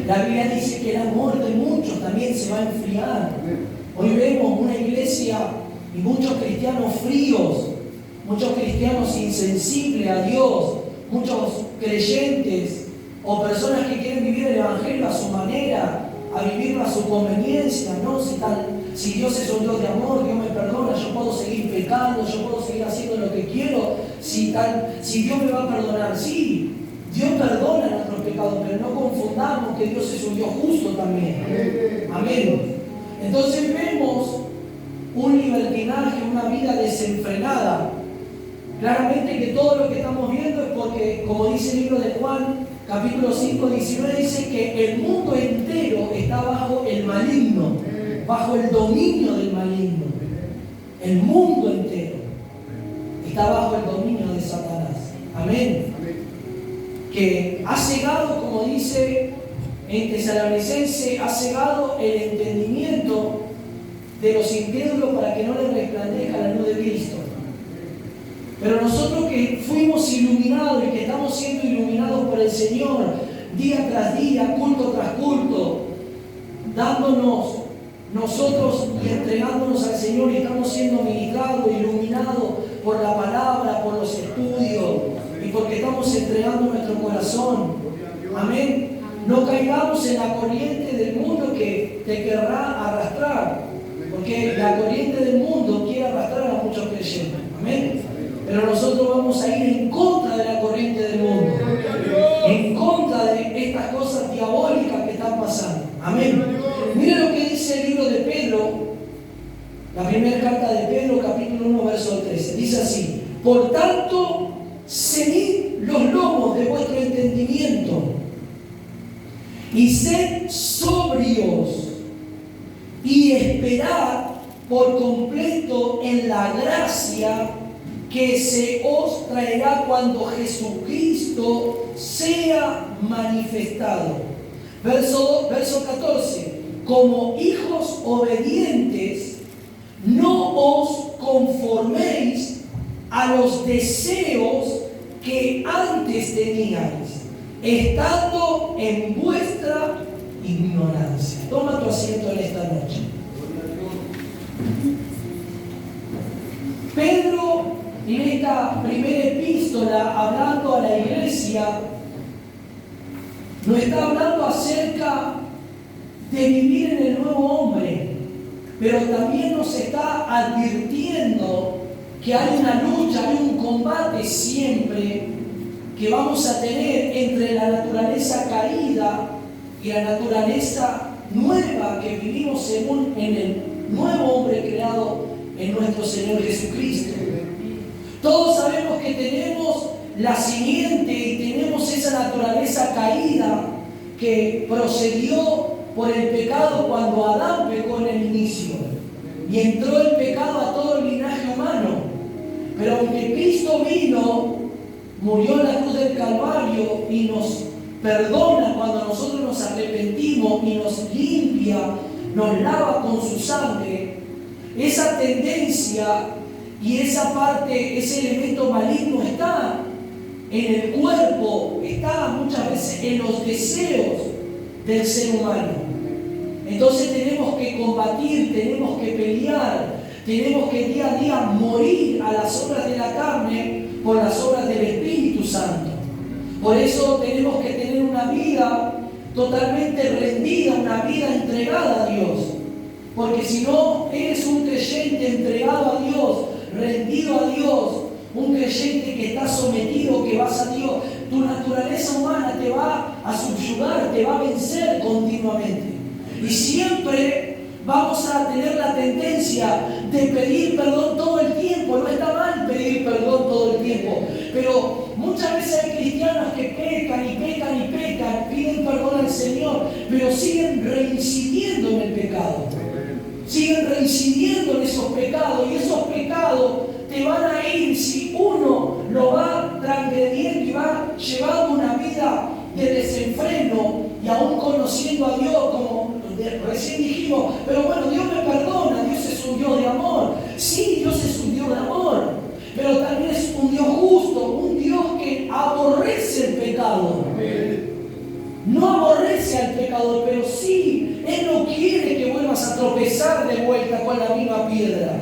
La Biblia dice que el amor de muchos también se va a enfriar. Hoy vemos una iglesia y muchos cristianos fríos, muchos cristianos insensibles a Dios, muchos creyentes o personas que quieren vivir el Evangelio a su manera, a vivirlo a su conveniencia, ¿no? Si Dios es un Dios de amor, Dios me perdona, yo puedo seguir pecando, yo puedo seguir haciendo lo que quiero, si Dios me va a perdonar, sí, Dios perdona nuestros pecados, pero no confundamos que Dios es un Dios justo también. Amén. Entonces vemos un libertinaje, una vida desenfrenada. Claramente que todo lo que estamos viendo es porque, como dice el libro de Juan, capítulo 5, 19, dice que el mundo entero está bajo el maligno, bajo el dominio del maligno. El mundo entero está bajo el dominio de Satanás. Amén. Que ha cegado, como dice en Tesalonicenses, ha cegado el entendimiento de los incrédulos para que no les resplandezca la luz de Cristo. Pero nosotros que fuimos iluminados y que estamos siendo iluminados por el Señor día tras día, culto tras culto, dándonos nosotros y entregándonos al Señor, y estamos siendo ministrados, iluminados por la palabra, por los estudios y porque estamos entregando nuestro corazón. Amén. No caigamos en la corriente del mundo que te querrá arrastrar, porque la corriente del mundo quiere arrastrar a muchos creyentes. Amén. Pero nosotros vamos a ir en contra de la corriente del mundo, en contra de estas cosas diabólicas que están pasando. Amén. Mira lo que dice el libro de Pedro, la primera carta de Pedro, capítulo 1, verso 13. Dice así: por tanto, ceñid los lomos de vuestro entendimiento y sed sobrios y esperad por completo en la gracia que se os traerá cuando Jesucristo sea manifestado. Verso 14. Como hijos obedientes, no os conforméis a los deseos que antes teníais, estando en vuestra ignorancia. Toma tu asiento en esta noche. Pedro, en esta primera epístola, hablando a la iglesia, nos está hablando acerca de vivir en el nuevo hombre, pero también nos está advirtiendo que hay una lucha, hay un combate siempre que vamos a tener entre la naturaleza caída y la naturaleza nueva que vivimos en el nuevo hombre creado en nuestro Señor Jesucristo. Todos sabemos que tenemos la simiente y tenemos esa naturaleza caída que procedió por el pecado cuando Adán pecó en el inicio y entró el pecado a todo el linaje humano. Pero aunque Cristo vino, murió en la cruz del Calvario y nos perdona cuando nosotros nos arrepentimos y nos limpia, nos lava con su sangre, esa tendencia y esa parte, ese elemento maligno está en el cuerpo, está muchas veces en los deseos del ser humano. Entonces tenemos que combatir, tenemos que pelear, tenemos que día a día morir a las obras de la carne por las obras del Espíritu Santo. Por eso tenemos que tener una vida totalmente rendida, una vida entregada a Dios. Porque si no eres un creyente entregado a Dios, rendido a Dios, un creyente que está sometido, que vas a Dios, tu naturaleza humana te va a subyugar, te va a vencer continuamente. Y siempre vamos a tener la tendencia de pedir perdón todo el tiempo. No está mal pedir perdón todo el tiempo, pero muchas veces hay cristianos que pecan y pecan y pecan, piden perdón al Señor, pero siguen reincidiendo en el pecado. Siguen reincidiendo en esos pecados, y esos pecados te van a ir, si uno lo va transgrediendo y va llevando una vida de desenfreno y aún conociendo a Dios, como recién dijimos, pero bueno, Dios me perdona, Dios es un Dios de amor. Sí, Dios es un Dios de amor, pero también es un Dios justo, un Dios que aborrece el pecado. No aborrece sea el pecador, pero sí, Él no quiere que vuelvas a tropezar de vuelta con la misma piedra.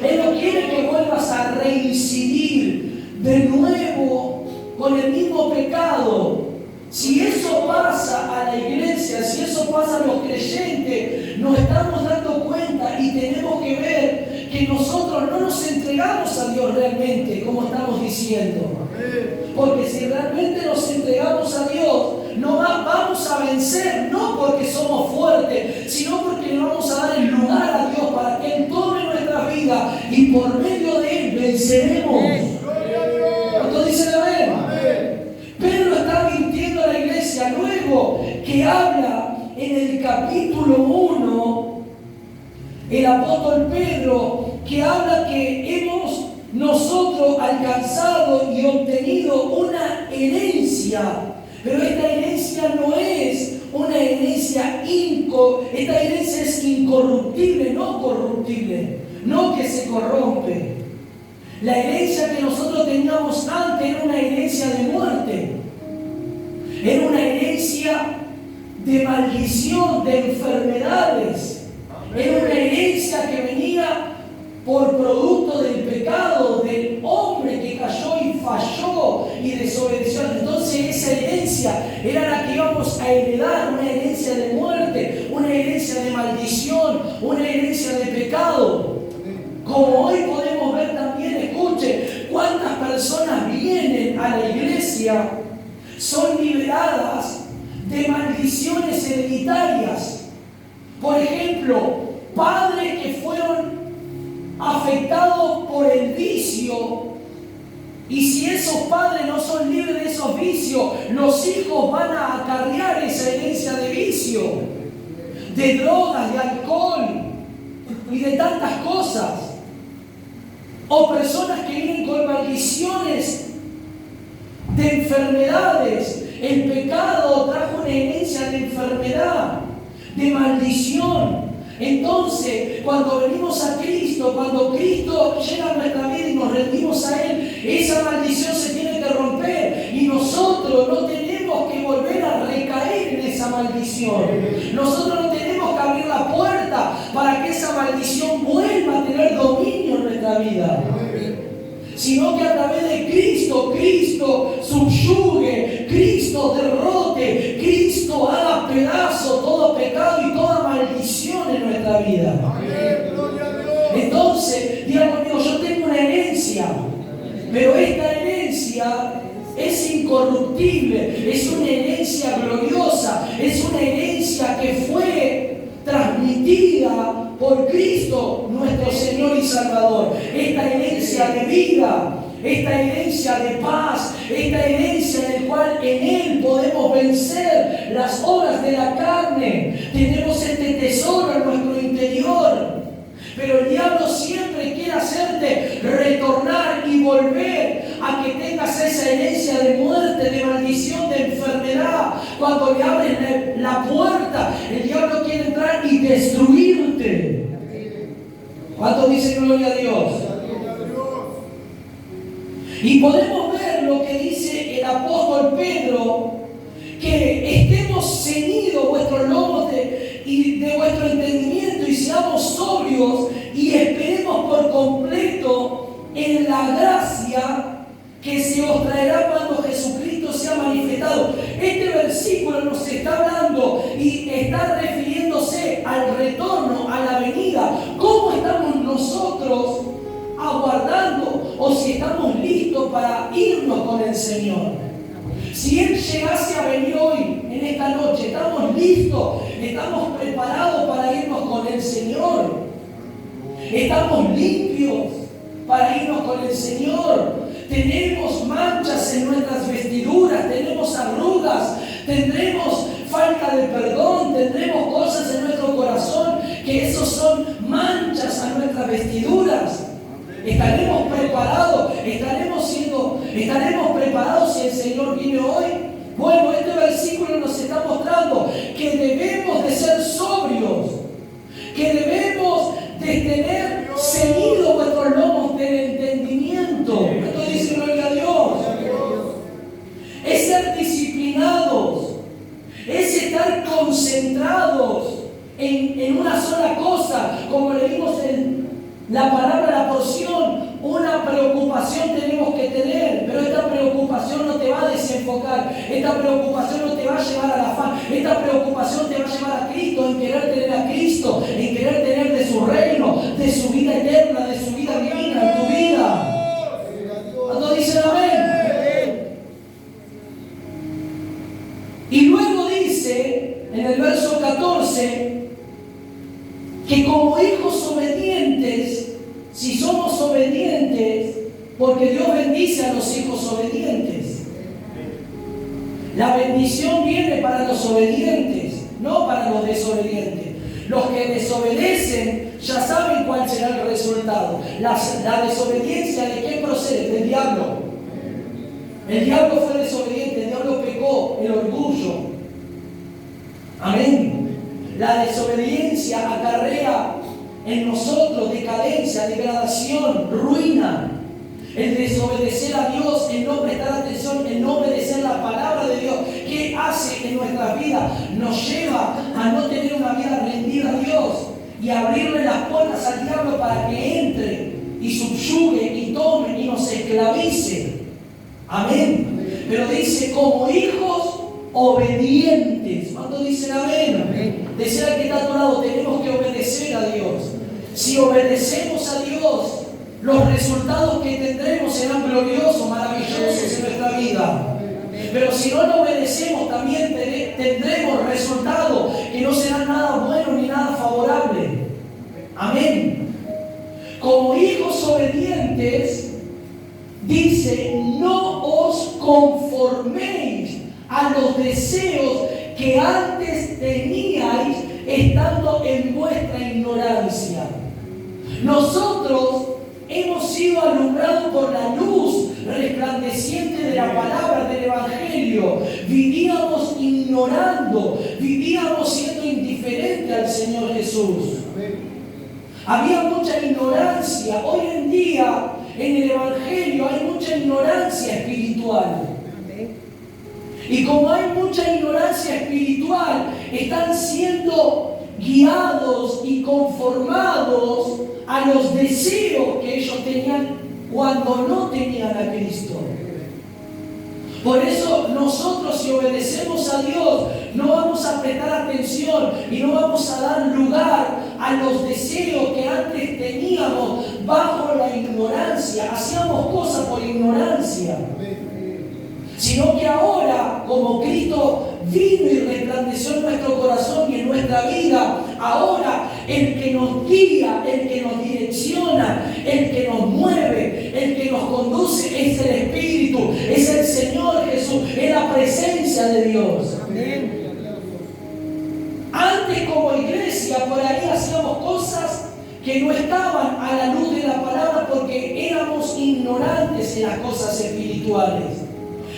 Él no quiere que vuelvas a reincidir de nuevo con el mismo pecado. Si eso pasa a la iglesia, si eso pasa a los creyentes, nos estamos dando cuenta y tenemos que ver que nosotros no nos entregamos a Dios realmente, como estamos diciendo. Porque si realmente nos entregamos a Dios, no vamos a vencer, no porque somos fuertes, sino porque le vamos a dar el lugar a Dios para que Él tome nuestra vida y por medio de Él venceremos. ¿Cuántos dicen amén? Pedro está advirtiendo a la iglesia luego que habla en el capítulo 1, el apóstol Pedro, que habla que hemos nosotros alcanzado y obtenido una herencia, pero esta herencia no es una herencia esta herencia es incorruptible, no corruptible, no que se corrompe. La herencia que nosotros teníamos antes era una herencia de muerte, era una herencia de maldición, de enfermedades, era una herencia que venía por producto del pecado, del hombre que cayó y falló y desobedeció. Entonces esa herencia era la que íbamos a heredar, una herencia de muerte, una herencia de maldición, una herencia de pecado. Como hoy podemos ver también, escuche, cuántas personas vienen a la iglesia, son liberadas de maldiciones hereditarias. Por ejemplo, padres que fueron afectados por el vicio, y si esos padres no son libres de esos vicios, los hijos van a acarrear esa herencia de vicio, de drogas, de alcohol y de tantas cosas. O personas que vienen con maldiciones de enfermedades. El pecado trajo una herencia de enfermedad, de maldición. Entonces, cuando venimos a Cristo, cuando Cristo llega a nuestra vida y nos rendimos a Él, esa maldición se tiene que romper y nosotros no tenemos que volver a recaer en esa maldición. Nosotros no tenemos que abrir la puerta para que esa maldición vuelva a tener dominio en nuestra vida, sino que a través de Cristo, Cristo subyugue, Cristo derrote, Cristo haga pedazo todo pecado y toda maldición en nuestra vida. Entonces, diga conmigo, yo tengo una herencia, pero esta herencia es incorruptible, es una herencia gloriosa, es una herencia que fue transmitida por Cristo, nuestro Señor y Salvador. Esta herencia de vida, esta herencia de paz, esta herencia en la cual en Él podemos vencer las obras de la carne. Tenemos este tesoro en nuestro interior. Pero el diablo siempre quiere hacerte retornar y volver a que tengas esa herencia de muerte, de maldición, de enfermedad. Cuando le abres la puerta, el diablo quiere entrar y destruirte. ¿Cuántos dicen gloria a Dios? Y podemos ver lo que dice el apóstol Pedro, que estemos ceñidos vuestros lomos de vuestro entendimiento y seamos sobrios y esperemos por completo en la gracia que se os traerá cuando Jesucristo sea manifestado. Este versículo nos está hablando y está refiriéndose al retorno, a la venida. ¿Cómo estamos nosotros aguardando o si estamos listos para irnos con el Señor? Si Él llegase a venir hoy, en esta noche, ¿estamos listos? ¿Estamos preparados para irnos con el Señor? ¿Estamos limpios para irnos con el Señor? Tenemos manchas en nuestras vestiduras, tenemos arrugas, tendremos falta de perdón, tendremos cosas en nuestro corazón que esos son manchas a nuestras vestiduras. ¿Estaremos preparados? ¿Estaremos preparados si el Señor viene hoy? Bueno, este versículo nos está mostrando que debemos de ser sobrios, que debemos de tener ceñidos vuestros lomos del entendimiento. Esto dice gloria a Dios. Es ser disciplinados, es estar concentrados en una sola cosa, como leímos en la palabra, la porción. Una preocupación tenemos que tener, pero esta preocupación no te va a desenfocar, esta preocupación no te va a llevar al afán, esta preocupación te va a llevar a Cristo, en querer tener a Cristo, en querer tener de su reino, de su vida eterna, de su vida divina en tu vida. ¿Cuántos dicen amén? Y luego dice en el verso 14 que como hijos obedientes, si somos obedientes, porque Dios bendice a los hijos obedientes. La bendición viene para los obedientes, no para los desobedientes. Los que desobedecen ya saben cuál será el resultado. La desobediencia, ¿de qué procede? Del diablo. El diablo fue desobediente, el diablo pecó, el orgullo. Amén. La desobediencia acarrea en nosotros decadencia, degradación, ruina. El desobedecer a Dios, el no prestar atención, el no obedecer la palabra de Dios, ¿qué hace en nuestra vida? Nos lleva a no tener una vida rendida a Dios y abrirle las puertas al diablo para que entre y subyugue y tome y nos esclavice. Amén. Pero dice, como hijos obedientes. ¿Cuántos dicen amén? Decía el que está a tu lado, tenemos que obedecer a Dios. Si obedecemos a Dios, los resultados que tendremos serán gloriosos, maravillosos en nuestra vida. Pero si no lo obedecemos, también tendremos resultados que no serán nada bueno ni nada favorable. Amén. Como hijos obedientes, dice, no os conforméis a los deseos que antes teníais estando en vuestra ignorancia. Nosotros hemos sido alumbrados por la luz resplandeciente de la palabra del Evangelio. Vivíamos ignorando, vivíamos siendo indiferentes al Señor Jesús. Había mucha ignorancia. Hoy en día en el Evangelio hay mucha ignorancia espiritual. Y como hay mucha ignorancia espiritual, están siendo guiados y conformados a los deseos que ellos tenían cuando no tenían a Cristo. Por eso nosotros, si obedecemos a Dios, no vamos a prestar atención y no vamos a dar lugar a los deseos que antes teníamos bajo la ignorancia. Hacíamos cosas por ignorancia. Sino que ahora, como Cristo vino y resplandeció en nuestro corazón y en nuestra vida, ahora el que nos guía, el que nos direcciona, el que nos mueve, el que nos conduce es el Espíritu, es el Señor Jesús, es la presencia de Dios. Amén. Antes, como iglesia, por ahí hacíamos cosas que no estaban a la luz de la palabra porque éramos ignorantes en las cosas espirituales.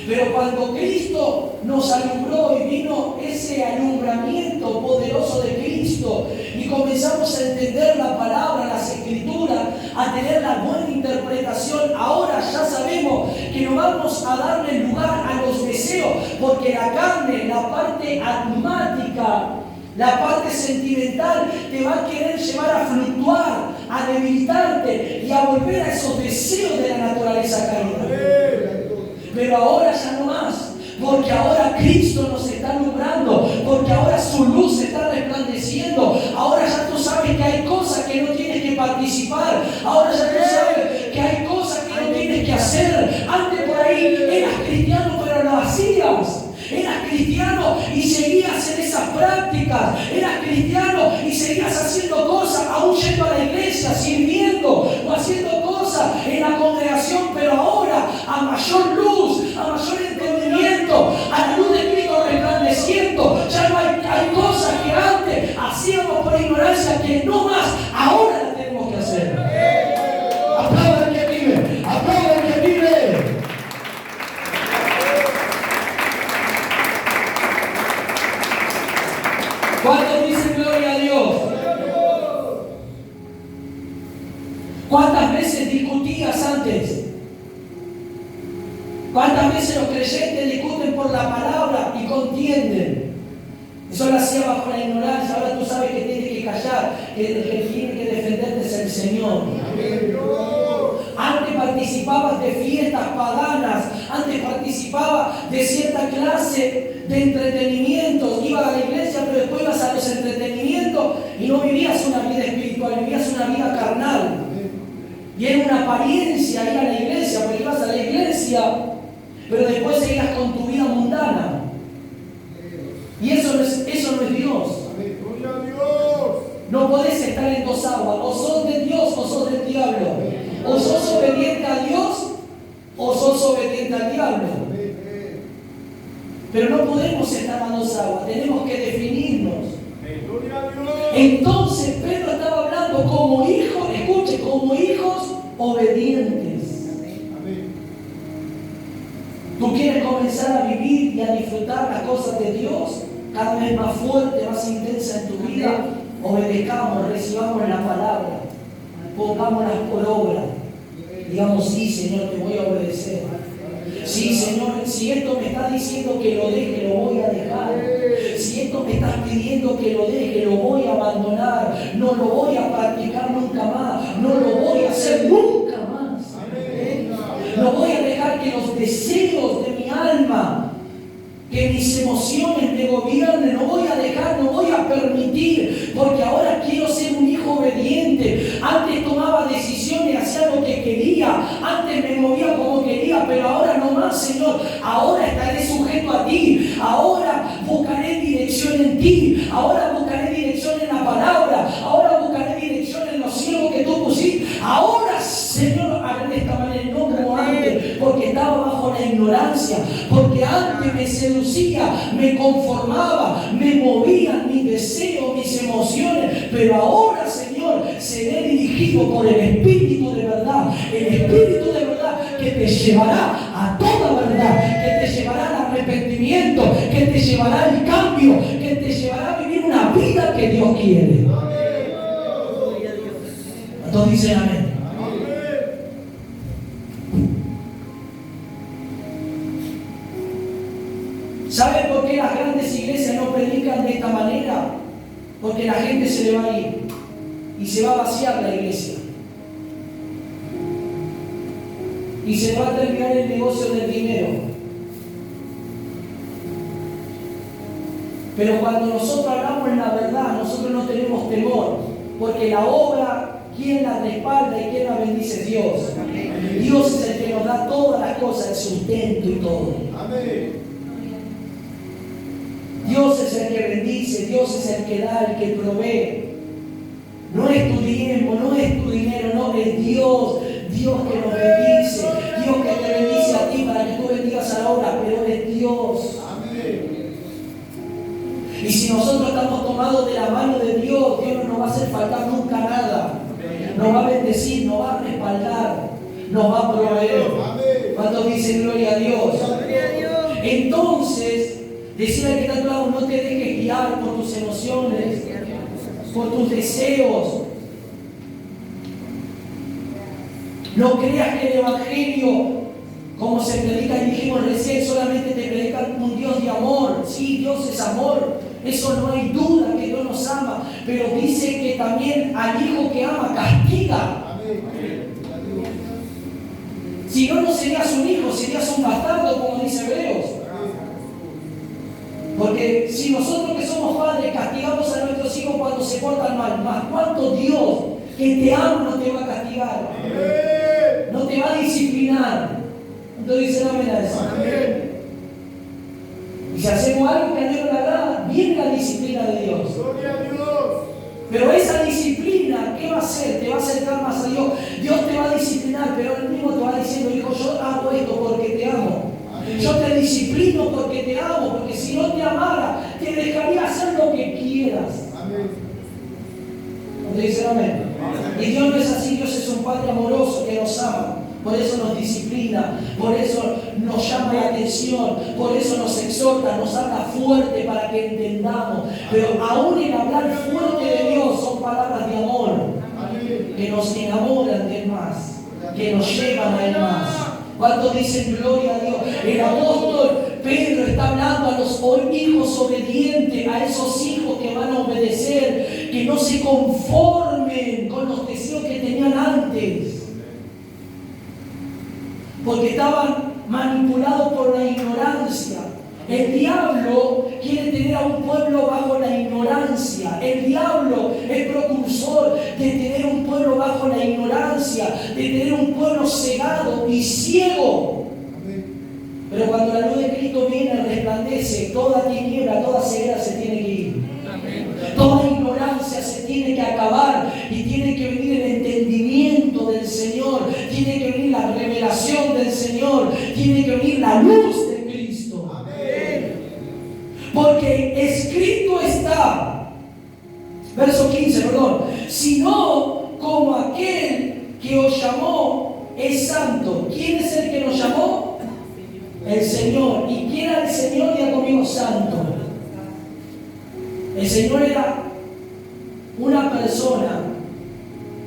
Pero cuando Cristo nos alumbró y vino ese alumbramiento poderoso de Cristo y comenzamos a entender la palabra, las escrituras, a tener la buena interpretación, ahora ya sabemos que no vamos a darle lugar a los deseos, porque la carne, la parte atmática, la parte sentimental te va a querer llevar a fluctuar, a debilitarte y a volver a esos deseos de la naturaleza caída. Pero ahora ya no más, porque ahora Cristo nos está alumbrando, porque ahora su luz está resplandeciendo. Ahora ya tú sabes que hay cosas que no tienes que participar, ahora ya tú sabes que hay cosas que no tienes que hacer. Antes por ahí eras cristiano pero lo hacías. Eras cristiano y seguías en esas prácticas. Eras cristiano y seguías haciendo cosas, aún yendo a la iglesia, sirviendo o haciendo cosas en la congregación. Pero ahora, a mayor luz, a mayor entendimiento, a la luz de Cristo resplandeciendo, ya no hay cosas que antes hacíamos por ignorancia que no más, ahora las tenemos que hacer. Aplaudan al que vive, aplaudan al que vive. ¿Cuántos dicen gloria a Dios? ¿Cuántas veces discutías antes? ¿Cuántas veces los creyentes discuten por la palabra y contienden? Eso lo hacía bajo la ignorancia. Ahora tú sabes que tienes que callar, que el que tiene que defenderte es el Señor. Antes participabas de fiestas paganas, antes participabas de cierta clase de entretenimientos. Ibas a la iglesia, pero después ibas a los entretenimientos y no vivías una vida espiritual, vivías una vida carnal. Y era una apariencia ir a la iglesia, porque ibas a la iglesia, pero después seguías con tu vida mundana. Y eso no es Dios. No podés estar en dos aguas. O sos de Dios o sos del diablo. O sos obediente a Dios o sos obediente al diablo. Pero no podemos estar en dos aguas. Tenemos que definirnos. Entonces Pedro estaba hablando como hijos, escuche, como hijos obedientes. ¿Tú quieres comenzar a vivir y a disfrutar las cosas de Dios cada vez más fuerte, más intensa en tu vida? Obedezcamos, recibamos la palabra, pongámoslas por obra. Digamos, sí, Señor, te voy a obedecer. Sí, Señor, si esto me está diciendo que lo deje, lo voy a dejar. Si esto me está pidiendo que lo deje, lo voy a abandonar. No lo voy a practicar nunca más. No lo voy a hacer nunca más. No voy a dejar que los deseos de mi alma, que mis emociones me gobiernen. No voy a dejar, no voy a permitir, porque ahora quiero ser un hijo obediente. Antes tomaba decisiones, hacía lo que quería, antes me movía como quería, pero ahora no más, Señor. Ahora estaré sujeto a ti, ahora buscaré dirección en ti, ahora buscaré dirección en la palabra, ahora buscaré dirección en los cielos que tú pusiste. Ahora, Señor, haré de esta manera, no como antes, porque estaba bajo la ignorancia, porque antes me seducía, me conformaba, me movían mis deseos, mis emociones, pero ahora, Señor, seré dirigido por el Espíritu de verdad, el Espíritu de verdad que te llevará a toda verdad, que te llevará al arrepentimiento, que te llevará al cambio, que te llevará a vivir una vida que Dios quiere. Entonces dicen amén. ¿Saben por qué las grandes iglesias no predican de esta manera? Porque la gente se le va a ir y se va a vaciar la iglesia. Y se va a terminar el negocio del dinero. Pero cuando nosotros hablamos la verdad, nosotros no tenemos temor, porque la obra, quien la respalda y quien la bendice es Dios. Amén. Dios es el que nos da todas las cosas, el sustento y todo. Amén. Dios es el que bendice, Dios es el que da, el que provee. No es tu diezmo, no es tu dinero, no, es Dios. Dios que nos bendice, Dios que te bendice a ti para que tú bendigas a la obra, pero es Dios. Amén. Y si nosotros estamos tomados de la mano de Dios, Dios no nos va a hacer faltar nunca nada. Nos va a bendecir, nos va a respaldar, nos va a proveer. ¿Cuántos dicen gloria a Dios? Entonces, decía que tanto lado, no te dejes guiar por tus emociones, por tus deseos. No creas que el Evangelio, como se predica y dijimos recién, solamente te predica un Dios de amor. Sí, Dios es amor, eso no hay duda que Dios nos ama, pero dice que también al hijo que ama castiga. Si no, no serías un hijo, serías un bastardo, como dice Hebreos. Porque si nosotros que somos padres castigamos a nuestros hijos cuando se portan mal, más cuánto Dios que te ama no te va a castigar, no te va a disciplinar. Entonces dicen amén a eso. Amén. Y si hacemos algo que a Dios le agrada, viene la disciplina de Dios. Gloria a Dios. Pero esa disciplina, ¿qué va a hacer? Te va a acercar más a Dios. Dios te va a disciplinar, pero Él mismo te va diciendo, hijo, yo hago esto porque te amo. Yo te disciplino porque te amo, porque si no te amara, te dejaría hacer lo que quieras. Amén. ¿No te dicen amén? Y Dios no es así, Dios es un Padre amoroso que nos ama. Por eso nos disciplina, por eso nos llama la atención, por eso nos exhorta, nos habla fuerte para que entendamos. Pero aún el hablar fuerte de Dios son palabras de amor, que nos enamoran de Él más, que nos llevan a Él más. ¿Cuántos dicen gloria a Dios? El apóstol Pedro está hablando a los hijos obedientes, a esos hijos que van a obedecer, que no se conformen con los deseos que tenían antes, porque estaban manipulados por la ignorancia. El diablo quiere tener a un pueblo bajo la ignorancia. El diablo es precursor de tener un pueblo bajo la ignorancia, de tener un pueblo cegado y ciego. Pero cuando la luz de Cristo viene, resplandece, toda tiniebla, toda ceguera se tiene que ir. Toda ignorancia se tiene que acabar y tiene que venir el entendimiento del Señor, tiene que venir la revelación del Señor, tiene que venir la luz de Cristo. Porque escrito está, verso 15, perdón, sino como aquel que os llamó es santo. ¿Quién es el que nos llamó? El Señor. ¿Y quién era el Señor? Diga conmigo, santo. El Señor era una persona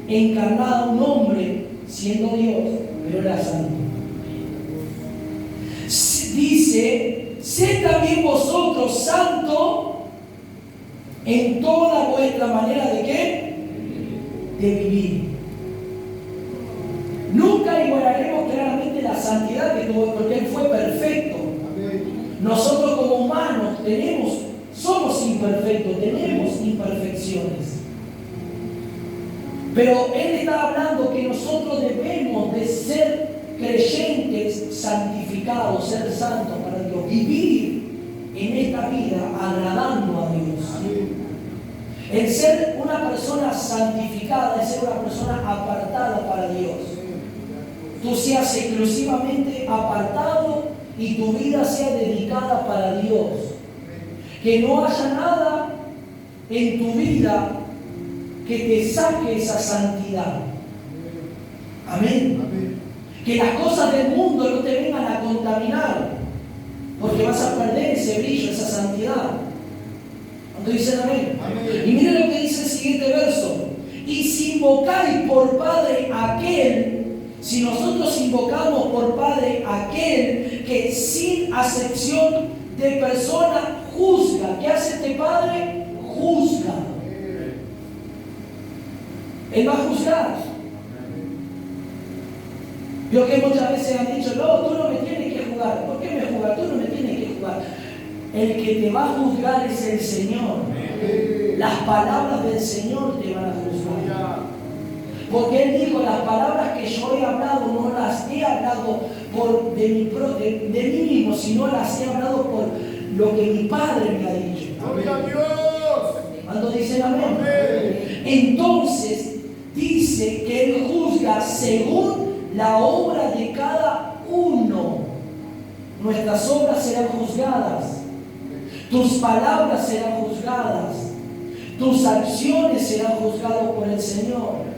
encarnada, un hombre siendo Dios, pero era santo. Dice, sed también vosotros santos en toda vuestra manera de ¿qué? De vivir. Nunca igualaremos claramente la santidad que tuvo, porque Él fue perfecto. Nosotros como humanos somos imperfectos, tenemos imperfecciones. Pero Él está hablando que nosotros debemos de ser creyentes santificados, ser santos para Dios, vivir en esta vida agradando a Dios. El ser una persona santificada es ser una persona apartada para Dios. Tú seas exclusivamente apartado y tu vida sea dedicada para Dios. Que no haya nada en tu vida que te saque esa santidad. Amén. Que las cosas del mundo no te vengan a contaminar, porque vas a perder ese brillo, esa santidad. ¿Cuánto dicen amén? Y miren lo que dice el siguiente verso. Y si invocáis por Padre aquel, si nosotros invocamos por Padre aquel que sin acepción de persona juzga. ¿Qué hace este Padre? Juzga. Él va a juzgar. Yo que muchas veces han dicho, no, tú no me tienes que juzgar. ¿Por qué me juzgas? Tú no me tienes que juzgar. El que te va a juzgar es el Señor. Las palabras del Señor te van a juzgar. Porque Él dijo, las palabras que yo he hablado no las he hablado de mí mismo, sino las he hablado por lo que mi Padre me ha dicho. ¡Gloria a Dios! ¿Cuántos dicen amén? Entonces dice que Él juzga según la obra de cada uno. Nuestras obras serán juzgadas. Tus palabras serán juzgadas. Tus acciones serán juzgadas por el Señor.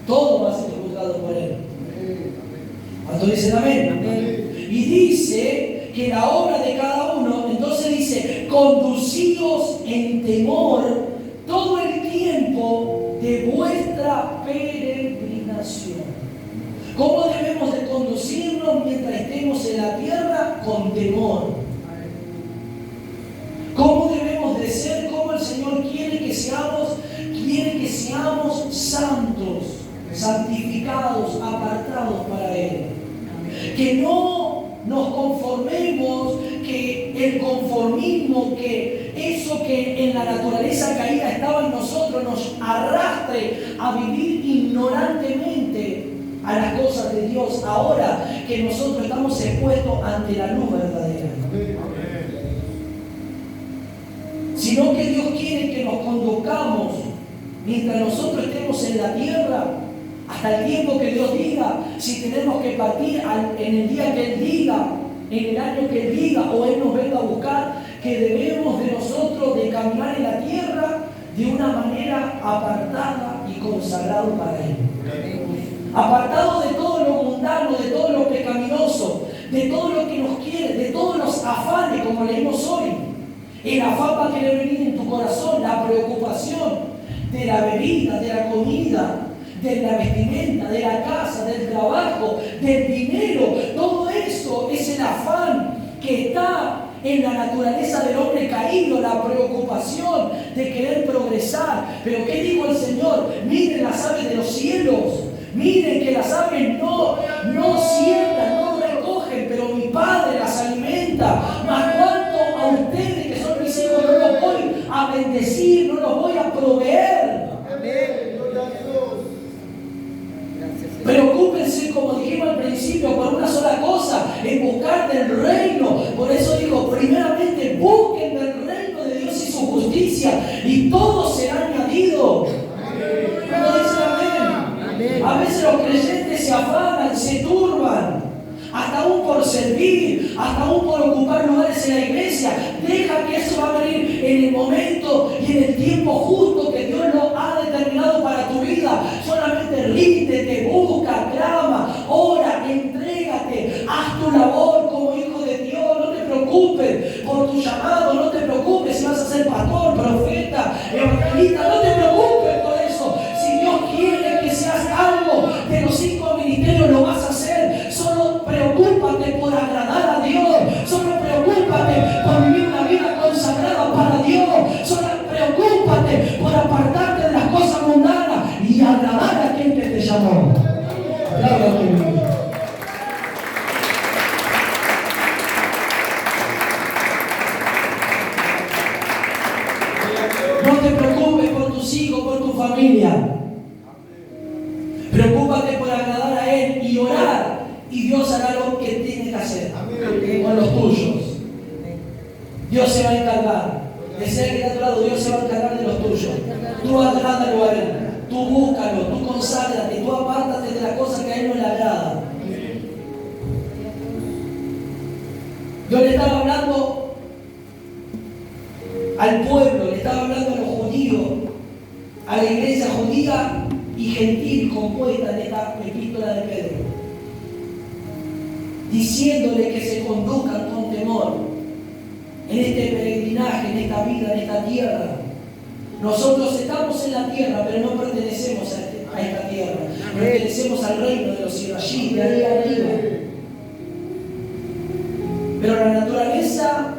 Todo va a ser juzgado por Él. ¿Cuántos dicen amén? Y dice que la obra de cada uno, entonces dice, conducidos en temor todo el tiempo de vuestra peregrinación. ¿Cómo debemos de conducirnos mientras estemos en la tierra? Con temor. ¿Cómo debemos de ser? ¿Cómo el Señor quiere que seamos? Quiere que seamos santos, santificados, apartados para Él. Que no nos conformemos, que el conformismo, que eso que en la naturaleza caída estaba en nosotros nos arrastre a vivir ignorantemente a las cosas de Dios, ahora que nosotros estamos expuestos ante la luz verdadera. Sino que Dios quiere que nos conduzcamos mientras nosotros estemos en la tierra, hasta el tiempo que Dios diga, si tenemos que partir en el día que Él diga, en el año que Él diga, o Él nos venga a buscar, que debemos de nosotros de caminar en la tierra de una manera apartada y consagrado para Él. Apartado de todo lo mundano, de todo lo pecaminoso, de todo lo que nos quiere, de todos los afanes, como leímos hoy. El afán va a querer venir en tu corazón, la preocupación de la bebida, de la comida, de la vestimenta, de la casa, del trabajo, del dinero. Todo eso es el afán que que está en la naturaleza del hombre caído, la preocupación de querer progresar. Pero ¿qué dijo el Señor? Miren las aves de los cielos. Miren que las aves no siembran, no recogen, pero mi Padre las alimenta. Mas cuánto a ustedes que son mis hijos no los voy a bendecir, no los voy a proveer. Amén. Gloria a Dios. Preocúpense, como dijimos al principio, por una sola cosa, en buscar del reino. Por eso digo, primeramente busquen del reino de Dios y su justicia, y todo será añadido. ¿Cómo dicen amén? A veces los creyentes se afanan, se turban, hasta aún por servir, hasta aún por ocupar lugares en la iglesia. Deja que eso va a venir en el momento y en el tiempo justo que Dios lo ha determinado para tu vida. Solamente ríndete, busca, clama, ora, entrégate, haz tu labor como hijo de Dios. No te preocupes por tu llamado, no te preocupes si vas a ser pastor, profeta, evangelista, no te preocupes por eso. Si Dios quiere que seas algo de los 5 ministerios, lo vas a hacer. Solo preocúpate por agradar a Dios. Solo preocúpate por vivir una vida consagrada para Dios. Solo preocúpate por apartarte de las cosas mundanas y agradar a quien te llamó. Gloria a Dios. No te preocupes por tus hijos, por tu familia. Preocúpate por agradar a Él y orar, y Dios hará lo que tiene que hacer con los tuyos. Dios se va a encargar. Desea que esté a tu lado, Dios se va a encargar de los tuyos. Tú agrádalo a Él, tú búscalo, tú conságrate, tú apártate de las cosas que a Él no le agrada. Yo le estaba hablando al pueblo, le estaba hablando a los judíos, a la iglesia judía y gentil compuesta en esta epístola de Pedro, diciéndole que se conduzcan con temor en este peregrinaje, en esta vida, en esta tierra. Nosotros estamos en la tierra, pero no pertenecemos a esta tierra. Pertenecemos al reino de los cielos, allí, de ahí arriba. Pero la naturaleza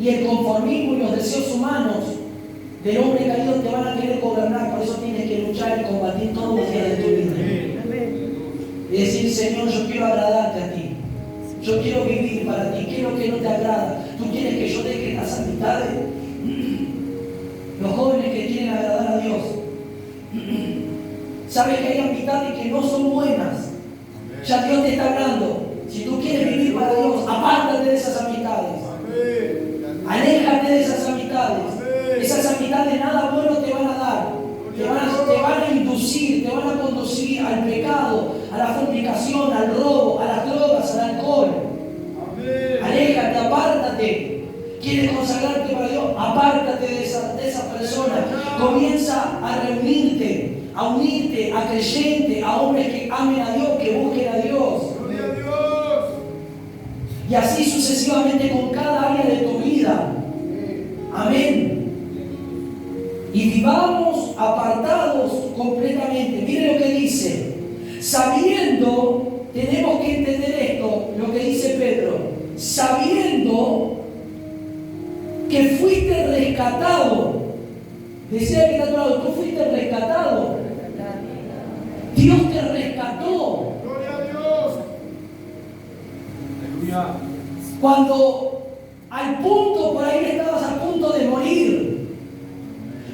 y el conformismo y los deseos humanos del hombre caído te van a querer gobernar. Por eso tienes que luchar y combatir todos los días de tu vida. Y decir, Señor, yo quiero agradarte a ti. Yo quiero vivir para ti. ¿Qué es lo que no te agrada? ¿Tú quieres que yo deje las amistades? Los jóvenes que quieren agradar a Dios. Sabes que hay amistades que no son buenas. Ya Dios te está hablando. Si tú quieres vivir para Dios, apártate de esas amistades. Aléjate de esas amistades. Esas amistades nada bueno te van a dar. Te van a inducir, te van a conducir al pecado, a la fornicación, al robo, a las drogas, al alcohol. Aléjate, apártate. ¿Quieres consagrarte para Dios? Apártate de esa persona. Comienza a reunirte, a unirte a creyentes, a hombres que amen a Dios, que busquen a Dios. Y así sucesivamente con cada área de tu vida. Amén. Y vivamos apartados completamente. Mire lo que dice. Sabiendo, tenemos que entender esto, lo que dice Pedro. Sabiendo que fuiste rescatado. Decía que está a tu lado, tú fuiste rescatado. Dios te rescató. Gloria a Dios. Aleluya. Cuando al punto, por ahí estabas a punto de morir.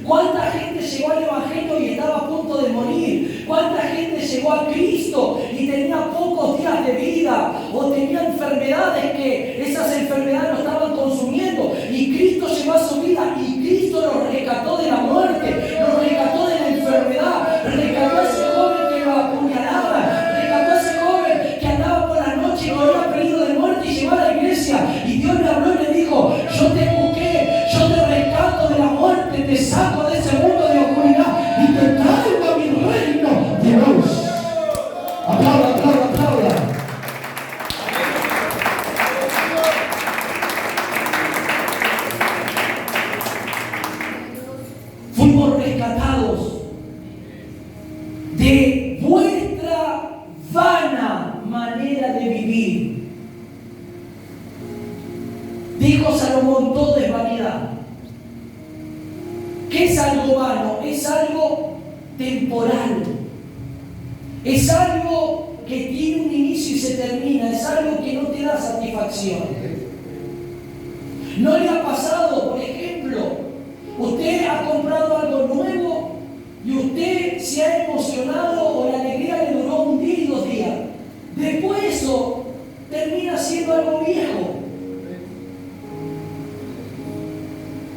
¿Cuánta gente llegó al Evangelio y estaba a punto de morir? ¿Cuánta gente llegó a Cristo y tenía pocos días de vida? O tenía enfermedades que esas enfermedades lo estaban consumiendo. Y Cristo llegó a su vida y Cristo lo rescató de la muerte, lo rescató de la enfermedad, rescató a ese joven que lo apuñalaba, rescató a ese joven que andaba por la noche y corría peligro de muerte y llegó a la iglesia. Y Dios le habló y le dijo, yo te busqué, yo te rescato de la muerte, te saco de ese mundo de oscuridad y te traigo a mi reino de luz. Aplauda, aplauda, aplauda. Fuimos rescatados de vuestra vana manera de vivir. con todo es vanidad. ¿Qué es algo vano? Es algo temporal. Es algo que tiene un inicio y se termina. Es algo que no te da satisfacción. ¿No le ha pasado, por ejemplo, usted ha comprado algo nuevo y usted se ha emocionado o la alegría le duró un día y 2 días? Después eso termina siendo algo viejo.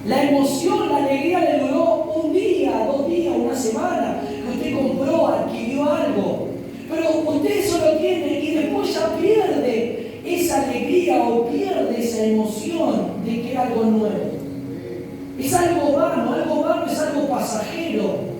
La emoción, la alegría le duró un día, 2 días, una semana, que usted compró, adquirió algo. Pero usted eso lo tiene y después ya pierde esa alegría o pierde esa emoción de que era algo nuevo. Es algo vano es algo pasajero.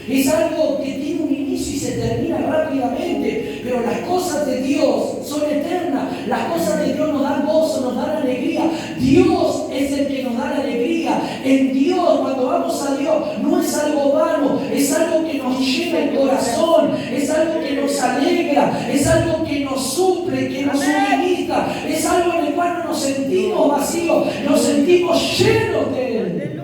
Es algo que tiene un inicio y se termina rápidamente, pero las cosas de Dios son eternas. Las cosas de Dios nos dan gozo, nos dan alegría. Dios es el que nos da la alegría. En Dios, cuando vamos a Dios, no es algo vano, es algo que nos llena el corazón, es algo que nos alegra, es algo que nos suple, que nos suministra, es algo en el cual no nos sentimos vacíos, nos sentimos llenos de Él.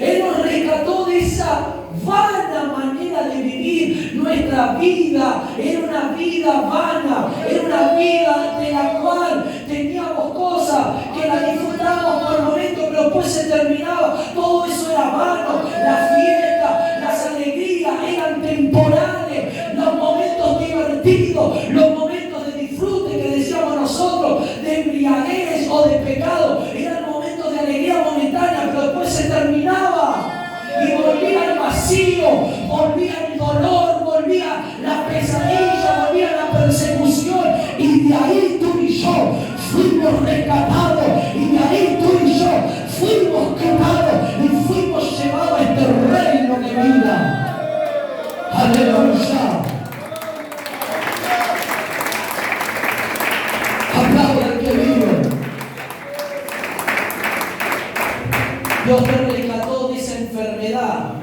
Él nos rescató de esa vana manera de vivir. Nuestra vida era una vida vana, era una vida de la cual teníamos cosas que la disfrutábamos por el momento, pero después se terminaba. Todo eso era vano. La fiesta, las alegrías eran temporales. Los momentos divertidos, los momentos de disfrute que decíamos nosotros, de embriaguez o de pecado, eran momentos de alegría momentánea, pero después se terminaba. Y volvía el vacío, volvía el dolor, volvía la pesadilla, volvía la persecución. Y de ahí tú y yo fuimos rescatados. Y de ahí tú y yo fuimos quemados y fuimos llevados a este reino de vida. Aleluya. Aplauda al que vive. Dios te rescató de esa enfermedad,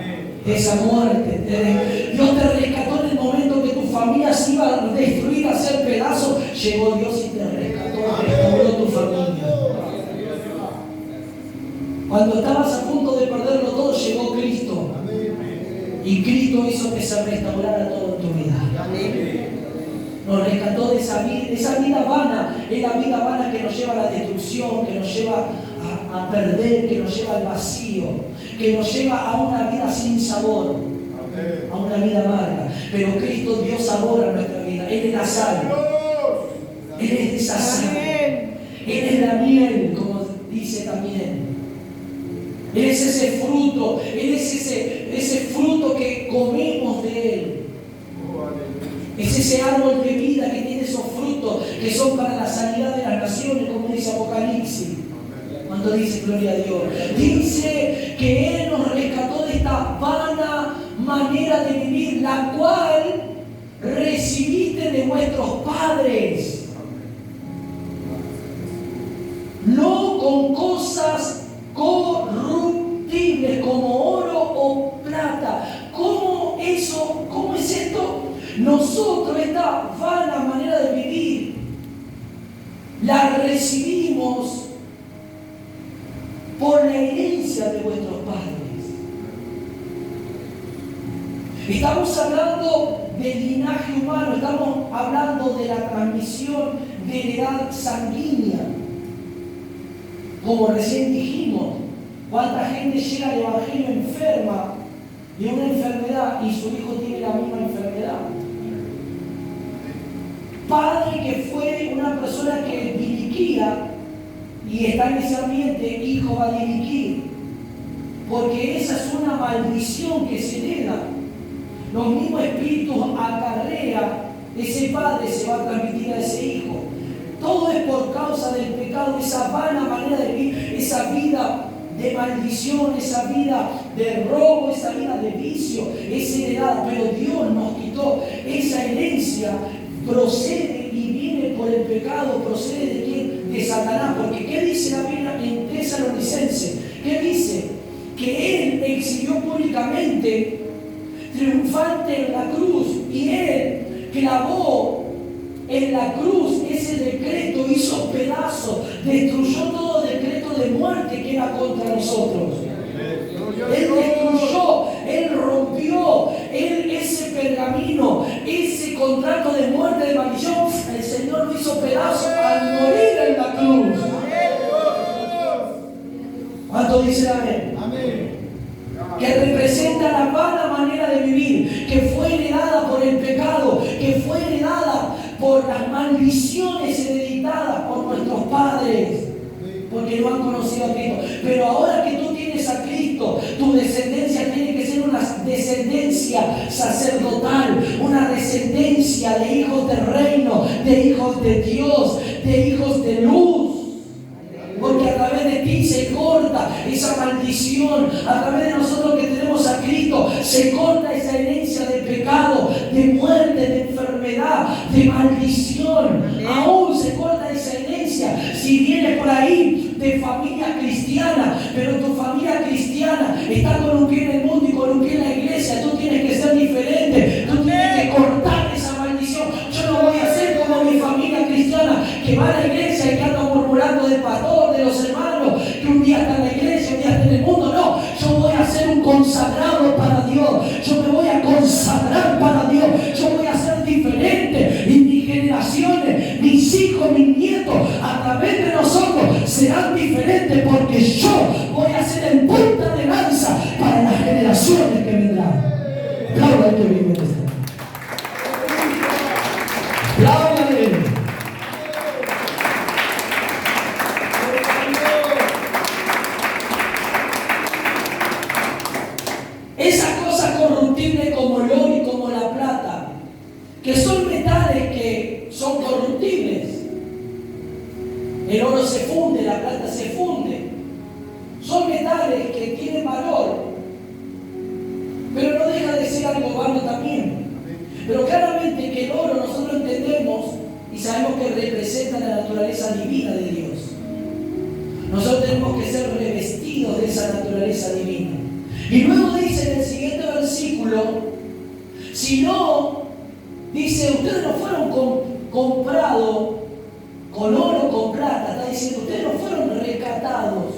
de esa muerte. Dios te rescató en el momento que tu familia se iba a destruir, a hacer pedazos. Llegó Dios y te rescató, restauró tu familia. Cuando estabas a punto de perderlo todo, llegó Cristo. Y Cristo hizo que se restaurara todo en tu vida. Nos rescató de esa vida vana. Es la vida vana que nos lleva a la destrucción, que nos lleva a perder, que nos lleva al vacío, que nos lleva a una vida sin sabor, a una vida amarga. Pero Cristo dio sabor a nuestra vida. Él es la sal. Él es esa sal. Él es la miel, como dice también. Él es ese fruto. Él es ese fruto que comemos de Él. Es ese árbol de vida que tiene esos frutos que son para la sanidad de las naciones, como dice Apocalipsis. Cuando dice gloria a Dios, dice que Él nos rescató de esta vana manera de vivir, la cual recibiste de vuestros padres, no con cosas corruptibles como oro o plata. ¿Cómo es esto? Nosotros esta vana manera de vivir la recibimos por la herencia de vuestros padres. Estamos hablando del linaje humano, estamos hablando de la transmisión de heredad sanguínea. Como recién dijimos, cuánta gente llega al Evangelio enferma de una enfermedad y su hijo tiene la misma enfermedad. Padre que fue una persona que diriquía y está en ese ambiente, hijo va a dirigir, porque esa es una maldición que se hereda. Los mismos espíritus acarrea, ese padre se va a transmitir a ese hijo. Todo es por causa del pecado, esa vana manera de vivir, esa vida de maldición, esa vida de robo, esa vida de vicio, es heredada. Pero Dios nos quitó esa herencia, procede y viene por el pecado, procede de quién? De Satanás. Porque ¿qué dice la Biblia en Tesalonicenses? ¿Qué dice? Que Él exhibió públicamente, triunfante en la cruz, y Él clavó en la cruz ese decreto hizo pedazos, destruyó todo decreto de muerte que era contra nosotros. Él destruyó, Él rompió, ese pergamino, ese contrato de muerte, de maldición, el Señor lo hizo pedazos al morir en la cruz. ¿Cuánto dice amén? Amén. Que representa la mala manera de vivir, que fue heredada por el pecado, que fue heredada por las maldiciones hereditadas por nuestros padres, porque no han conocido a Cristo. Pero ahora que tú tienes a Cristo, tu descendencia tiene que ser una descendencia sacerdotal, una descendencia de hijos del reino, de hijos de Dios, de hijos de luz. Porque a través de ti se corta esa maldición, a través de nosotros que tenemos a Cristo, se corta esa herencia de pecado, de muerte, de enfermedad, de maldición. Aún se corta esa herencia. Si vienes por ahí de familia cristiana, pero tu familia cristiana está con un pie en el mundo y con un pie en la iglesia, tú tienes que ser diferente, tú tienes que cortar esa maldición. Yo no voy a ser como mi familia cristiana que va a la iglesia y que anda murmurando del pastor, de los hermanos, que un día está en la iglesia, un día está en el mundo. No, yo voy a ser un consagrado para Dios, yo me voy a consagrar para Dios, yo voy a ser diferente y mis generaciones, mis hijos, mis nietos, a través de nosotros serán diferentes, porque yo voy a ser en punta de lanza para las generaciones que vendrán. Aplauda el que vive en esta. Apláudale. Esas cosas corruptibles como el oro y como la plata, que son metales que son corruptibles. El oro se funde, la plata se funde. Son metales que tienen valor, pero no deja de ser algo vano también. Pero claramente que el oro nosotros entendemos y sabemos que representa la naturaleza divina de Dios. Nosotros tenemos que ser revestidos de esa naturaleza divina. Y luego dice en el siguiente versículo, si no, dice, ustedes no fueron comprados con oro, con plata, está diciendo, ustedes no fueron rescatados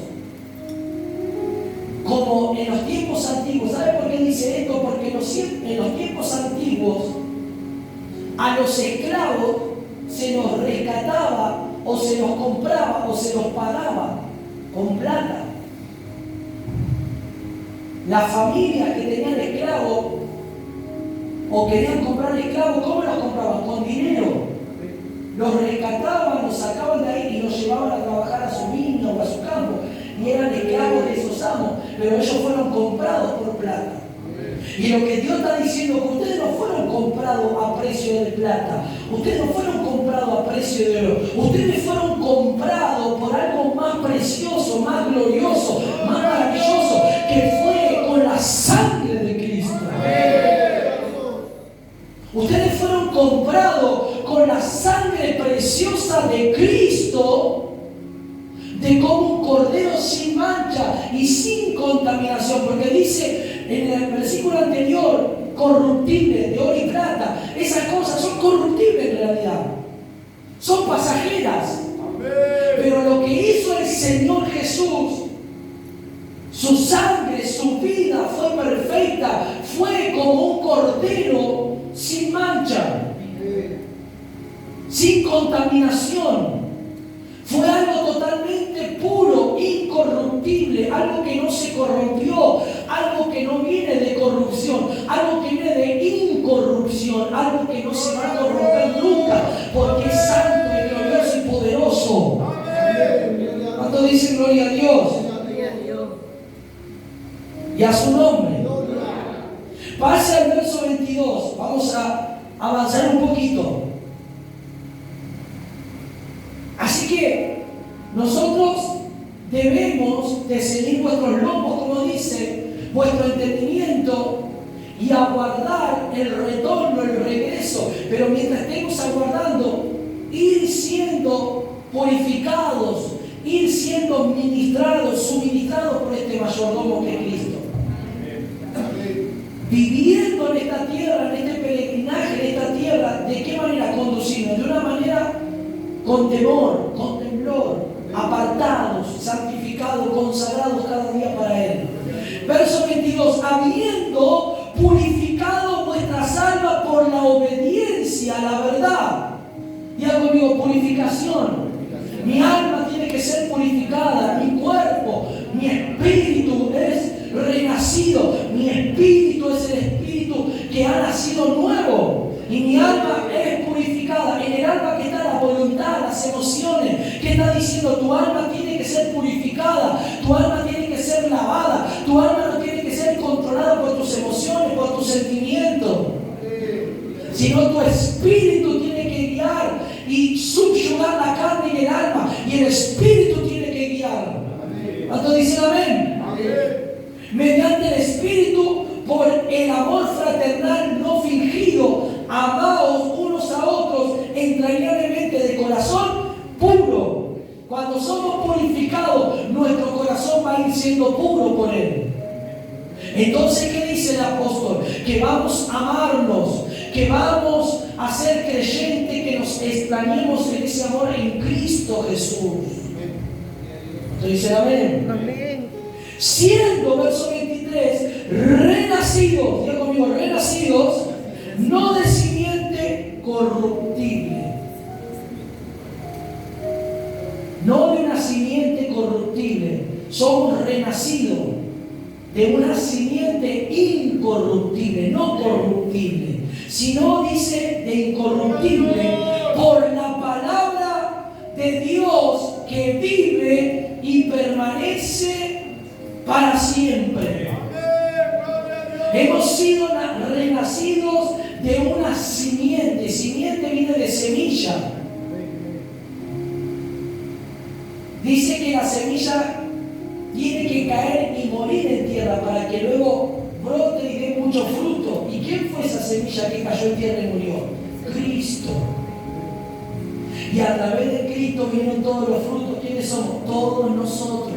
como en los tiempos antiguos. ¿Sabe por qué dice esto? Porque en los tiempos antiguos a los esclavos se los rescataba o se los compraba o se los pagaba con plata. Las familias que tenían esclavos o querían comprar esclavos, ¿cómo los compraban? Con dinero. Los rescataban, los sacaban de ahí y los llevaban a trabajar a su viña o a su campo. Y eran esclavos de esos amos, pero ellos fueron comprados por plata. Y lo que Dios está diciendo es que ustedes no fueron comprados a precio de plata, ustedes no fueron comprados a precio de oro, ustedes fueron comprados por algo más precioso, más glorioso, más maravilloso, que fue con la sangre de Cristo. Ustedes fueron comprados con la sangre preciosa de Cristo, de como un cordero sin mancha y sin contaminación, porque dice en el versículo anterior, corruptible, de oro y plata. Esas cosas son corruptibles en realidad, son pasajeras. Pero lo que hizo el Señor Jesús, su sangre, su vida fue perfecta, fue como un cordero sin mancha, sin contaminación. Fue algo totalmente puro, incorruptible, algo que no se corrompió, algo que no viene de corrupción, algo que viene de incorrupción, algo que no se va a corromper nunca, porque es santo y glorioso y poderoso. ¿Cuánto dicen gloria a Dios? Y a su nombre. Pase al verso 22, vamos a avanzar un poquito. Así que nosotros debemos de seguir vuestros lomos, como dice, vuestro entendimiento, y aguardar el retorno, el regreso. Pero mientras estemos aguardando, ir siendo purificados, ir siendo ministrados, suministrados por este mayordomo que es Cristo. Viviendo en esta tierra, en este peregrinaje, en esta tierra, ¿de qué manera conducirnos? De una con temor, con temblor, apartados, santificados, consagrados cada día para Él. Verso 22, habiendo purificado vuestras almas por la obediencia a la verdad. Diga conmigo, purificación. Mi alma tiene que ser purificada, mi cuerpo, mi espíritu es renacido, mi espíritu es el espíritu que ha nacido nuevo y mi alma es purificada. En el alma que está la voluntad, las emociones. ¿Qué está diciendo? Tu alma tiene que ser purificada, tu alma tiene que ser lavada, tu alma no tiene que ser controlada por tus emociones, por tus sentimientos, sino tu espíritu tiene que guiar y subyugar la carne y el alma, y el espíritu tiene que guiar. ¿Cuántos dicen amén? Mediante el espíritu, por el amor fraternal no fingido, amaos unos a otros entrañablemente de corazón puro. Cuando somos purificados, nuestro corazón va a ir siendo puro por Él. Entonces, ¿qué dice el apóstol? Que vamos a amarnos, que vamos a ser creyentes, que nos extrañemos en ese amor en Cristo Jesús. Entonces, amén. Amén. Siendo, verso 23, renacidos, diga conmigo, renacidos, no de simiente corruptible, no de una simiente corruptible, somos renacidos de una simiente incorruptible, no corruptible, sino dice de incorruptible, por la palabra de Dios que vive y permanece para siempre. Hemos sido renacidos de una simiente. Simiente viene de semilla. Dice que la semilla tiene que caer y morir en tierra para que luego brote y dé mucho fruto. ¿Y quién fue esa semilla que cayó en tierra y murió? Cristo. Y a través de Cristo vienen todos los frutos. ¿Quiénes somos? Todos nosotros.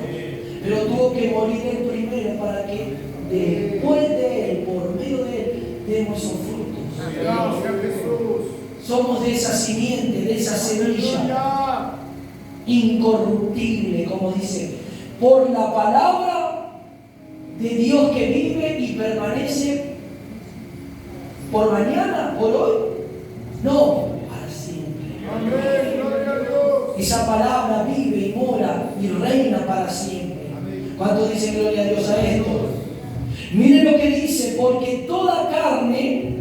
Pero tuvo que morir el primero para que después de Él, por medio de Él, demos esos frutos. Gracias, Jesús. Somos de esa simiente, de esa semilla incorruptible, como dice, por la palabra de Dios que vive y permanece por mañana, por hoy, no, para siempre. Amén, gloria a Dios. Esa palabra vive y mora y reina para siempre. ¿Cuántos dicen gloria a Dios a esto? Miren lo que dice, porque toda carne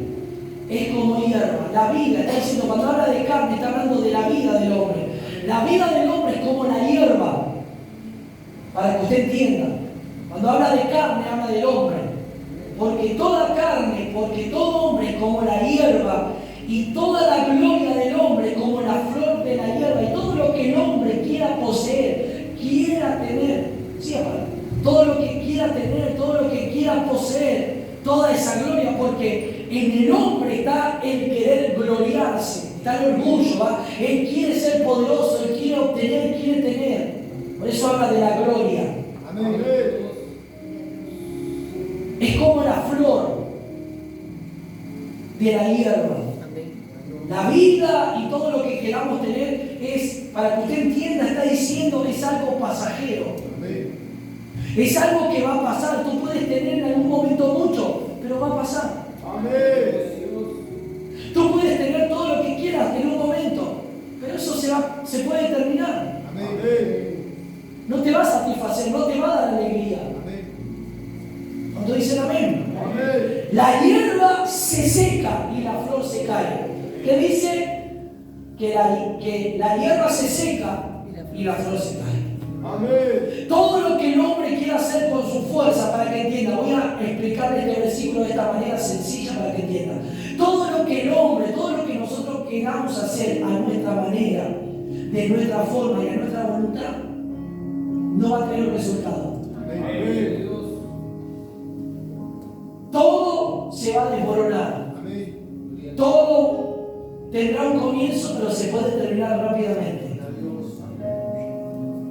es como hierba. La vida, está diciendo, cuando habla de carne, está hablando de la vida del hombre. La vida del hombre es como la hierba, para que usted entienda. Cuando habla de carne, habla del hombre. Porque toda carne, porque todo hombre es como la hierba, y toda la gloria del hombre como la flor de la hierba, y todo lo que el hombre quiera poseer, quiera tener, sí, todo lo que quiera tener, todo lo que quiera poseer, toda esa gloria, porque en el hombre está el querer gloriarse, está el orgullo, ¿va? Él quiere ser poderoso, él quiere obtener, quiere tener. Por eso habla de la gloria. Amén. Es como la flor de la hierba. La vida y todo lo que queramos tener es, para que usted entienda, está diciendo, es algo pasajero. Es algo que va a pasar. Tú puedes tener en algún momento mucho, pero va a pasar. Amén. Tú puedes tener todo lo que quieras en un momento, pero eso se puede terminar. Amén. No te va a satisfacer, no te va a dar alegría. Cuando dicen amén, Amén. la hierba se seca y la flor se cae. ¿Qué dice? Que la hierba se seca y la flor se cae. Amén. Todo lo que el hombre quiera hacer con su fuerza, para que entienda, voy a explicarle este versículo de esta manera sencilla para que entienda. Todo lo que el hombre, todo lo que nosotros queramos hacer a nuestra manera, de nuestra forma y a nuestra voluntad, no va a tener resultado. Amén. Todo se va a desmoronar. Amén. Todo tendrá un comienzo, pero se puede terminar rápidamente.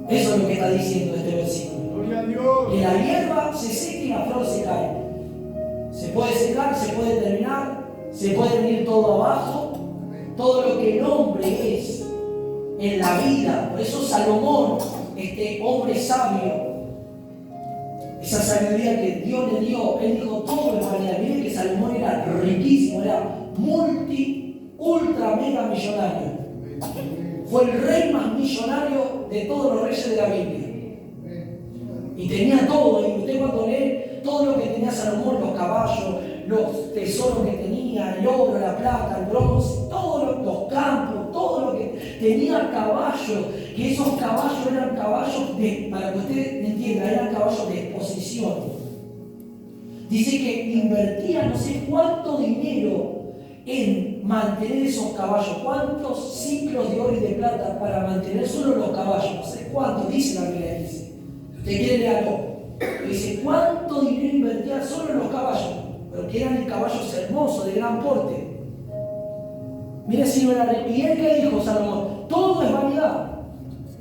Eso es lo que está diciendo este versículo. Gloria a Dios. Que la hierba se seca y la flor se cae. Se puede secar, se puede terminar, se puede venir todo abajo. Todo lo que el hombre es en la vida. Por eso Salomón, este hombre sabio, esa sabiduría que Dios le dio, él dijo todo es vanidad. Miren que Salomón era riquísimo, era ultra, mega millonario. Fue el rey más millonario de todos los reyes de la Biblia. Y tenía todo, y usted cuando lee todo lo que tenía Salomón, los caballos, los tesoros que tenía, el oro, la plata, el bronce, todos los campos, todo lo que tenía caballos, que esos caballos eran caballos para que usted entienda, eran caballos de exposición. Dice que invertía no sé cuánto dinero en mantener esos caballos, cuántos ciclos de oro y de plata para mantener solo los caballos, no sé cuánto, dice la Biblia, dice. Usted quiere leerlo, dice cuánto dinero invertía solo en los caballos, pero que eran caballos hermosos, de gran porte. Mire, Señor, y él que dijo Salomón, todo es vanidad.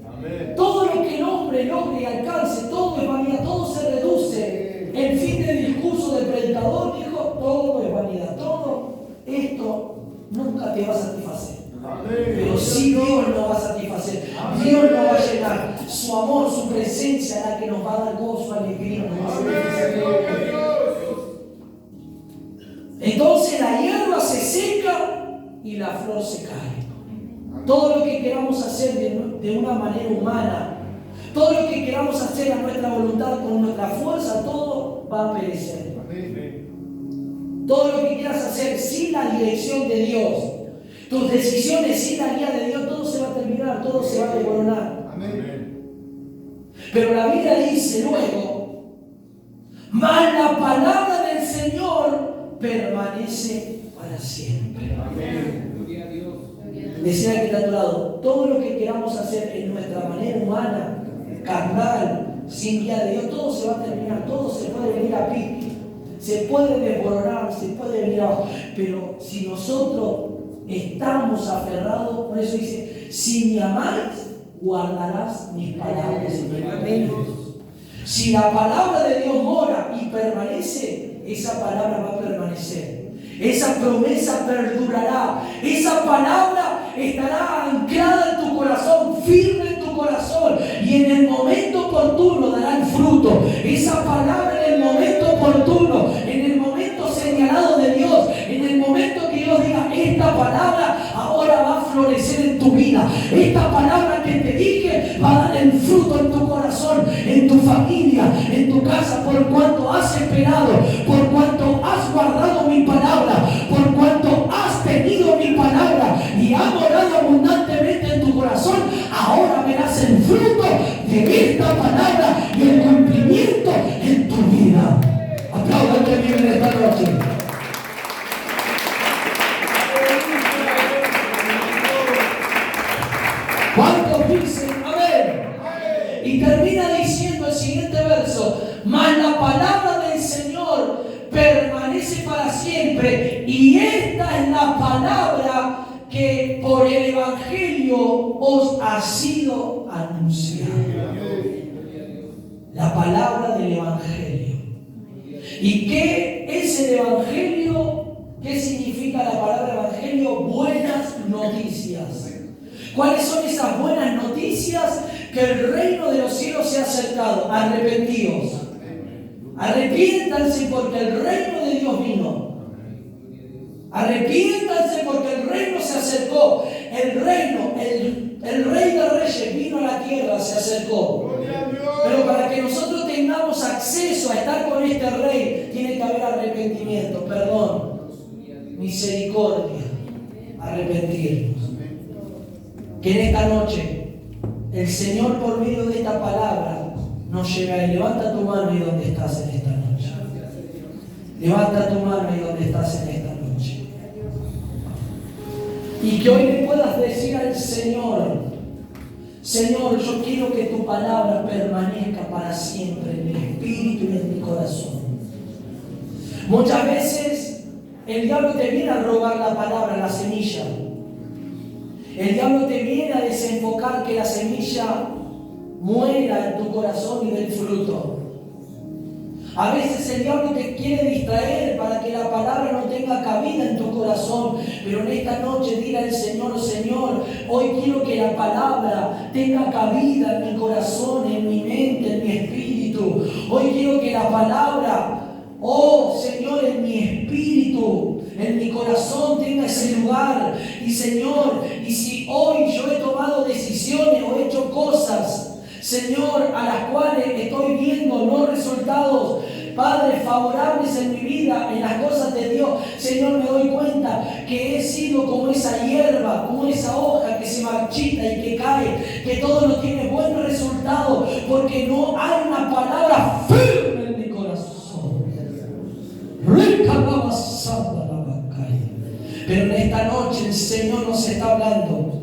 Amén. Todo lo que el hombre logre y alcance, todo es vanidad, todo se reduce. El fin del discurso del predicador dijo, todo es vanidad, todo esto nunca te va a satisfacer. Amén. Pero sí Dios nos va a satisfacer. Amén. Dios nos va a llenar. Su amor, su presencia, la que nos va a dar gozo, alegría. Entonces la hierba se seca y la flor se cae. Todo lo que queramos hacer de una manera humana, todo lo que queramos hacer a nuestra voluntad, con nuestra fuerza, todo va a perecer. Todo lo que quieras hacer sin la dirección de Dios, tus decisiones sin la guía de Dios, todo se va a terminar, todo se va a desmoronar. Pero la Biblia dice luego, mas la palabra del Señor permanece para siempre. Amén. Decía que está a tu lado, todo lo que queramos hacer en nuestra manera humana, carnal, sin guía de Dios, todo se va a terminar, todo se puede venir a pique, se puede desmoronar, se puede venir abajo. Pero si nosotros estamos aferrados, por eso dice, si me amáis, guardarás mis palabras en mi mente. Si la palabra de Dios mora y permanece, esa palabra va a permanecer. Esa promesa perdurará. Esa palabra estará anclada en tu corazón, firme en tu corazón. Y en el momento oportuno dará el fruto. Esa palabra en el momento oportuno, en el momento señalado de Dios, en el momento que Dios diga, esta palabra ahora va a florecer en tu vida. Esta palabra que te dije va a dar el fruto en tu corazón, en tu familia, en tu casa, por cuanto has esperado, por cuanto has guardado mi palabra, por cuanto has tenido mi palabra y ha morado abundantemente en tu corazón. Ahora verás el fruto de esta palabra y el cumplimiento en tu vida. Aplaudan que viven esta noche. ¿Cuántos dicen amén? Y termina diciendo el siguiente verso, mas la palabra del Señor permanece para siempre, y esta es la palabra que por el Evangelio os ha sido anunciada. La palabra del Evangelio. ¿Y qué es el Evangelio? ¿Qué significa la palabra Evangelio? Buenas noticias. ¿Cuáles son esas buenas noticias? Que el reino de los cielos se ha acercado. Arrepentidos. Arrepiéntanse porque el reino de Dios vino. Arrepiéntanse porque el reino se acercó. El reino, el rey de reyes vino a la tierra, se acercó. Pero para que nosotros tengamos acceso a estar con este rey, tiene que haber arrepentimiento, perdón, misericordia, arrepentirnos. Que en esta noche el Señor, por medio de esta palabra, nos lleve a él. Levanta tu mano y donde estás en esta noche. Levanta tu mano y donde estás en esta noche. Y que hoy le puedas decir al Señor, Señor, yo quiero que tu palabra permanezca para siempre en mi espíritu y en mi corazón. Muchas veces el diablo te viene a robar la palabra, la semilla. El diablo te viene a desenfocar que la semilla muera en tu corazón y del fruto. A veces el diablo te quiere distraer para que la palabra no tenga cabida en tu corazón. Pero en esta noche diga al Señor: Señor, hoy quiero que la palabra tenga cabida en mi corazón, en mi mente, en mi espíritu. Hoy quiero que la palabra, oh Señor, en mi espíritu, en mi corazón tenga ese lugar. Y Señor, y si hoy yo he tomado decisiones o he hecho cosas, Señor, a las cuales estoy viendo los resultados, Padre, favorables en mi vida, en las cosas de Dios, Señor, me doy cuenta que he sido como esa hierba, como esa hoja que se marchita y que cae, que todo no tiene buen resultado, porque no hay una palabra firme en mi corazón. Pero en esta noche el Señor nos está hablando.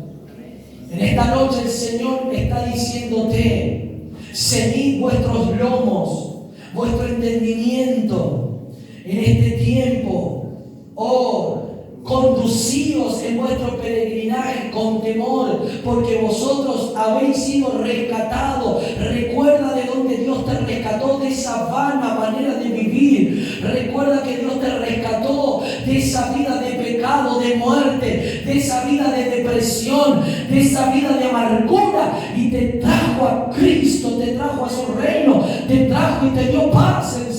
En esta noche el Señor está diciéndote: ceñid vuestros lomos, vuestro entendimiento en este tiempo. Oh, conducíos en vuestro peregrinaje con temor, porque vosotros habéis sido rescatados. Recuerda de dónde Dios te rescató, de esa vana manera de vivir. Recuerda que Dios te rescató de esa vida de pecado, de muerte, de esa vida de depresión, de esa vida de amargura, y te trajo a Cristo, te trajo a su reino, te trajo y te dio paz en